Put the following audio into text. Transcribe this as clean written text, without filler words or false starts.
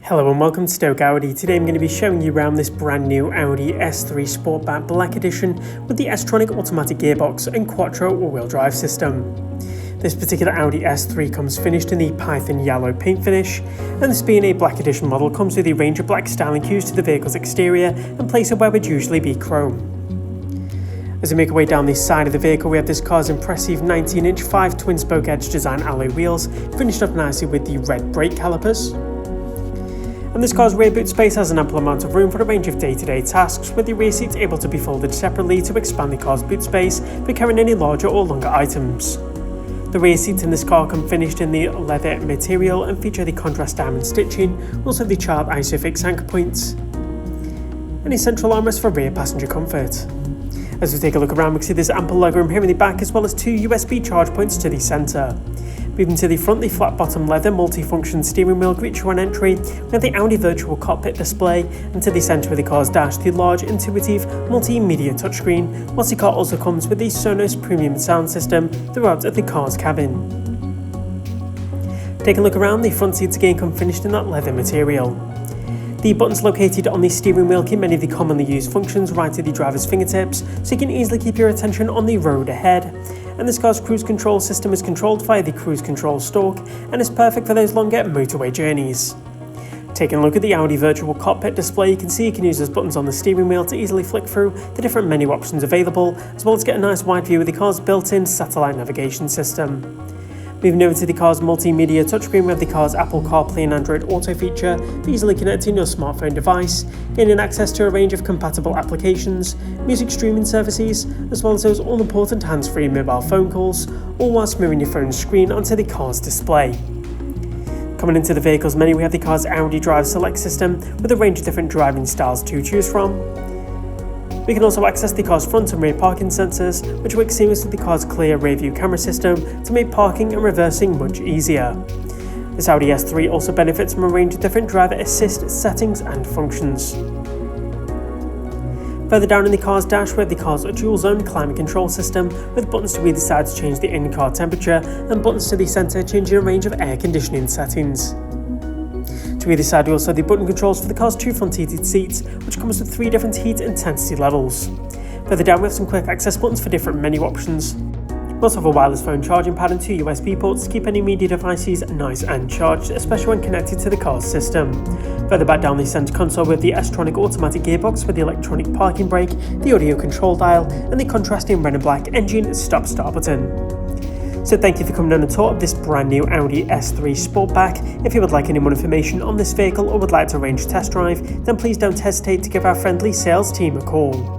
Hello and welcome to Stoke Audi. Today I'm going to be showing you around this brand new Audi S3 Sportback Black Edition with the S-Tronic automatic gearbox and quattro all-wheel drive system. This particular Audi S3 comes finished in the Python yellow paint finish, and this being a Black Edition model comes with a range of black styling cues to the vehicle's exterior and places where would usually be chrome. As we make our way down the side of the vehicle, we have this car's impressive 19-inch 5 twin-spoke edge design alloy wheels, finished off nicely with the red brake calipers. And this car's rear boot space has an ample amount of room for a range of day-to-day tasks, with the rear seats able to be folded separately to expand the car's boot space for carrying any larger or longer items. The rear seats in this car come finished in the leather material and feature the contrast diamond stitching, also the child ISOFIX anchor points, and a central armrest for rear passenger comfort. As we take a look around, we can see there's ample legroom here in the back, as well as 2 USB charge points to the centre. Moving to the front, the flat bottom leather multi-function steering wheel greets you on entry. We have the Audi virtual cockpit display, and to the centre of the car's dash, the large intuitive multimedia touchscreen, whilst the car also comes with the SONOS premium sound system throughout the car's cabin. Taking a look around, the front seats again come finished in that leather material. The buttons located on the steering wheel keep many of the commonly used functions right at the driver's fingertips, so you can easily keep your attention on the road ahead. And this car's cruise control system is controlled via the cruise control stalk and is perfect for those longer motorway journeys. Taking a look at the Audi virtual cockpit display, you can see you can use those buttons on the steering wheel to easily flick through the different menu options available, as well as get a nice wide view of the car's built-in satellite navigation system. Moving over to the car's multimedia touchscreen, we have the car's Apple CarPlay and Android Auto feature for easily connecting your smartphone device, gaining access to a range of compatible applications, music streaming services, as well as those all-important hands-free mobile phone calls, all whilst mirroring your phone's screen onto the car's display. Coming into the vehicle's menu, we have the car's Audi Drive Select system with a range of different driving styles to choose from. We can also access the car's front and rear parking sensors, which work seamlessly with the car's clear rear view camera system to make parking and reversing much easier. This Audi S3 also benefits from a range of different driver assist settings and functions. Further down in the car's dash, we have the car's dual zone climate control system with buttons to either side to change the in-car temperature and buttons to the centre changing a range of air conditioning settings. To either side, we also have the button controls for the car's 2 front heated seats, which comes with 3 different heat intensity levels. Further down, we have some quick access buttons for different menu options. We also have a wireless phone charging pad and 2 USB ports to keep any media devices nice and charged, especially when connected to the car's system. Further back down the centre console, we have the S-Tronic automatic gearbox with the electronic parking brake, the audio control dial, and the contrasting red and black engine stop-start button. So thank you for coming on a tour of this brand new Audi S3 Sportback. If you would like any more information on this vehicle or would like to arrange a test drive, then please don't hesitate to give our friendly sales team a call.